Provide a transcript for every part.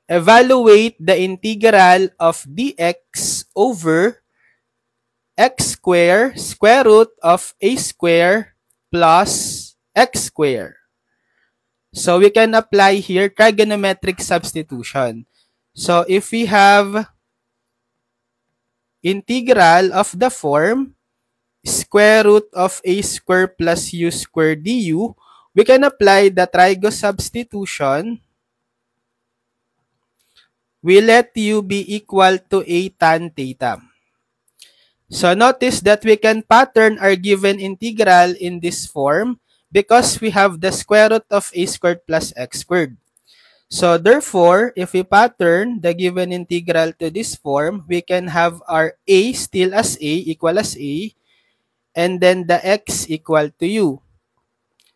evaluate the integral of dx over x squared square root of a square plus x squared. So we can apply here trigonometric substitution. So if we have integral of the form square root of a square plus u square du, we can apply the trigo substitution. We let u be equal to a tan theta. So notice that we can pattern our given integral in this form because we have the square root of a squared plus x squared. So therefore, if we pattern the given integral to this form, we can have our a still as a, equal as a, and then the x equal to u.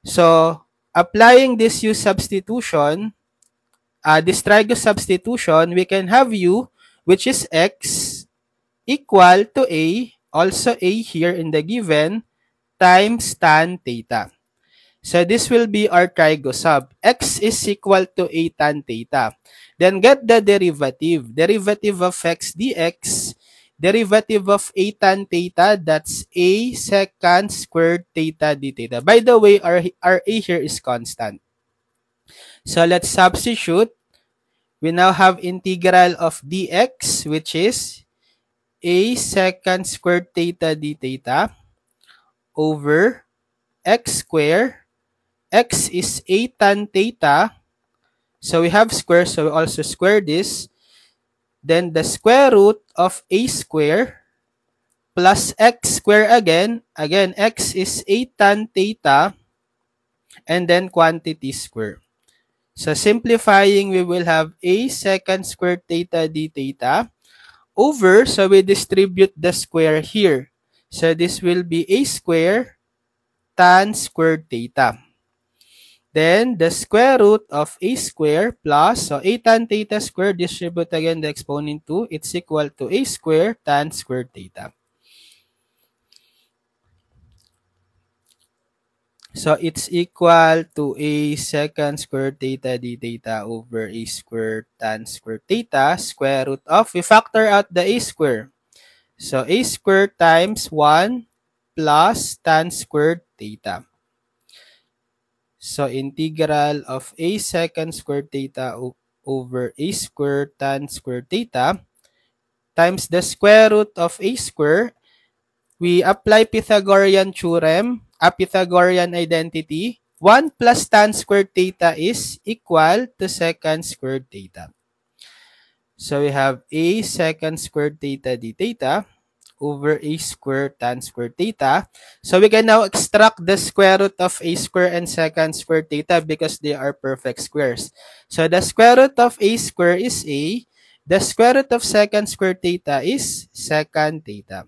So applying this u substitution, this trigo substitution, we can have u, which is x, equal to a, also a here in the given, times tan theta. So this will be our trigo sub. X is equal to a tan theta. Then get the derivative. Derivative of x dx, derivative of a tan theta, that's a secant squared theta d theta. By the way, our a here is constant. So let's substitute. We now have integral of dx, which is a secant squared theta d theta over x squared. X is a tan theta. So we have square, so we also square this. Then the square root of a square plus x square again. Again, x is a tan theta. And then quantity square. So simplifying, we will have a secant squared theta d theta over, so we distribute the square here. So this will be a square tan squared theta. Then the square root of a square plus, so a tan theta squared, distribute again the exponent 2, it's equal to a square tan squared theta. So it's equal to a secant squared theta d theta over a square tan squared theta, square root of, we factor out the a square. So a squared times 1 plus tan squared theta. So integral of a secant squared theta over a squared tan squared theta times the square root of a square. We apply Pythagorean theorem, a Pythagorean identity. 1 plus tan squared theta is equal to secant squared theta. So we have a secant squared theta d theta over a square tan squared theta. So we can now extract the square root of a square and secant squared theta because they are perfect squares. So the square root of a square is a. The square root of secant squared theta is secant theta.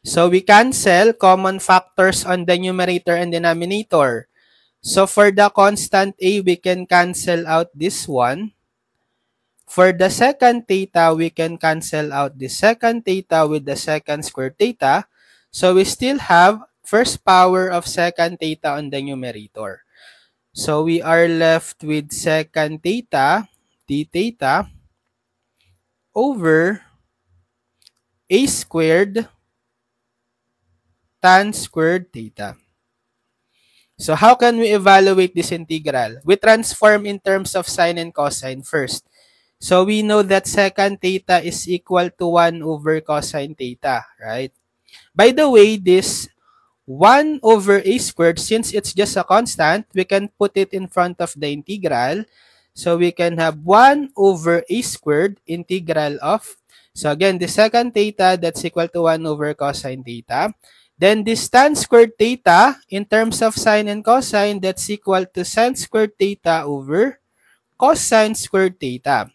So we cancel common factors on the numerator and denominator. So for the constant a, we can cancel out this one. For the secant theta, we can cancel out the secant theta with the secant squared theta. So we still have first power of secant theta on the numerator. So we are left with secant theta d theta over a squared tan squared theta. So how can we evaluate this integral? We transform in terms of sine and cosine first. So we know that secant theta is equal to 1 over cosine theta, right? By the way, this 1 over a squared, since it's just a constant, we can put it in front of the integral. So we can have 1 over a squared integral of, so again, the secant theta, that's equal to 1 over cosine theta. Then this tan squared theta, in terms of sine and cosine, that's equal to sin squared theta over cosine squared theta.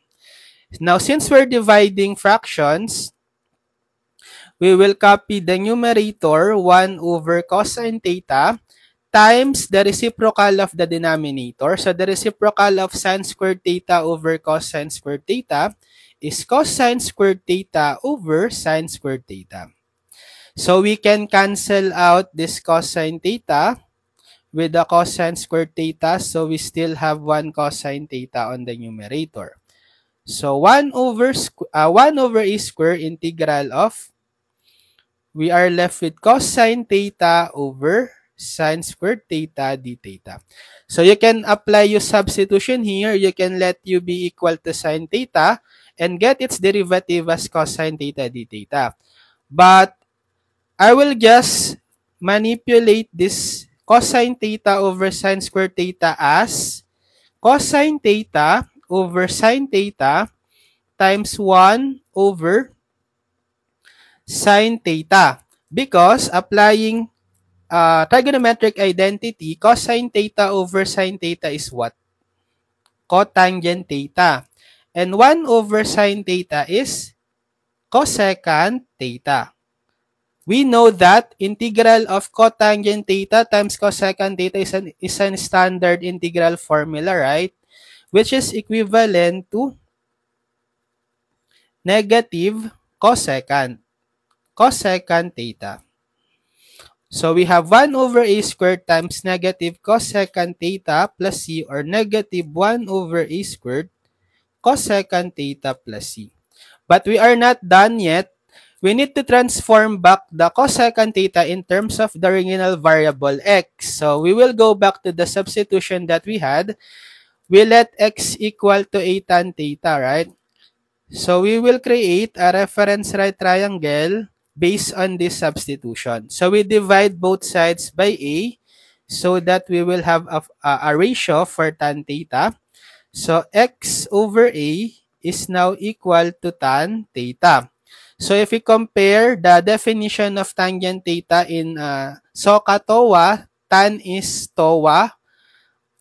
Now, since we're dividing fractions, we will copy the numerator 1 over cosine theta times the reciprocal of the denominator. So the reciprocal of sin squared theta over cosine squared theta is cosine squared theta over sin squared theta. So we can cancel out this cosine theta with the cosine squared theta. So we still have 1 cosine theta on the numerator. So 1 over a square integral of, we are left with cosine theta over sine squared theta d theta. So you can apply your substitution here. You can let u be equal to sine theta and get its derivative as cosine theta d theta. But I will just manipulate this cosine theta over sine squared theta as cosine theta over sine theta times 1 over sine theta. Because applying trigonometric identity, cosine theta over sine theta is what? Cotangent theta. And 1 over sine theta is cosecant theta. We know that integral of cotangent theta times cosecant theta is a standard integral formula, right? Which is equivalent to negative cosecant theta. So we have 1 over a squared times negative cosecant theta plus c, or negative 1 over a squared cosecant theta plus c. But we are not done yet. We need to transform back the cosecant theta in terms of the original variable x. So we will go back to the substitution that we had. We let x equal to a tan theta, right? So we will create a reference right triangle based on this substitution. So we divide both sides by a so that we will have a ratio for tan theta. So x over a is now equal to tan theta. So if we compare the definition of tangent theta in SOHCAHTOA, tan is TOA,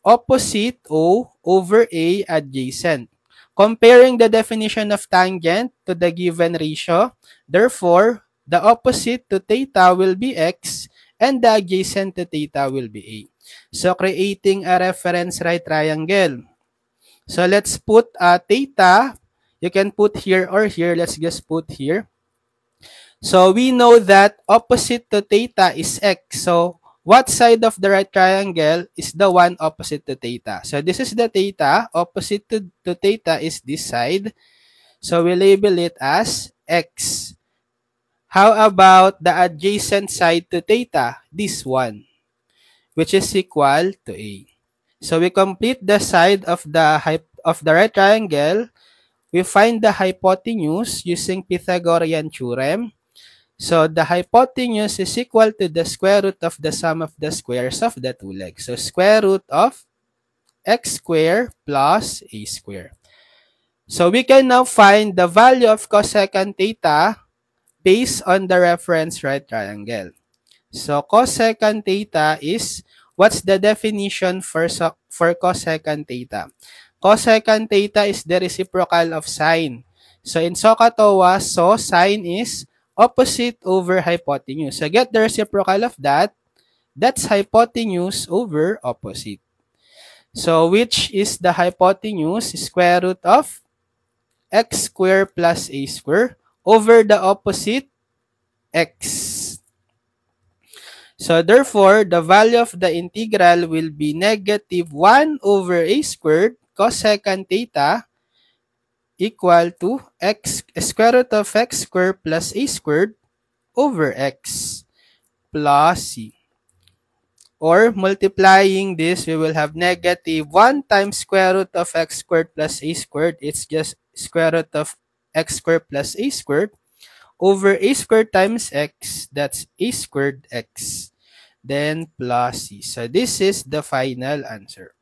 opposite O over A adjacent. Comparing the definition of tangent to the given ratio, therefore, the opposite to theta will be x and the adjacent to theta will be a. So, creating a reference right triangle. So, let's put theta. You can put here or here. Let's just put here. So, we know that opposite to theta is x. So, what side of the right triangle is the one opposite to theta? So, this is the theta. Opposite to theta is this side. So, we label it as x. How about the adjacent side to theta? This one, which is equal to a. So, we complete the side of the right triangle. We find the hypotenuse using Pythagorean theorem. So, the hypotenuse is equal to the square root of the sum of the squares of the two legs. So, square root of x squared plus a squared. So, we can now find the value of cosecant theta based on the reference right triangle. So, cosecant theta is, what's the definition for cosecant theta? Cosecant theta is the reciprocal of sine. So, in SOHCAHTOA, sine is opposite over hypotenuse. So, get the reciprocal of that. That's hypotenuse over opposite. So, which is the hypotenuse? Square root of x squared plus a squared over the opposite x. So, therefore, the value of the integral will be negative 1 over a squared cosecant theta equal to square root of x squared plus a squared over x plus c. Or multiplying this, we will have negative 1 times square root of x squared plus a squared. It's just square root of x squared plus a squared over a squared times x. That's a squared x. Then plus c. So this is the final answer.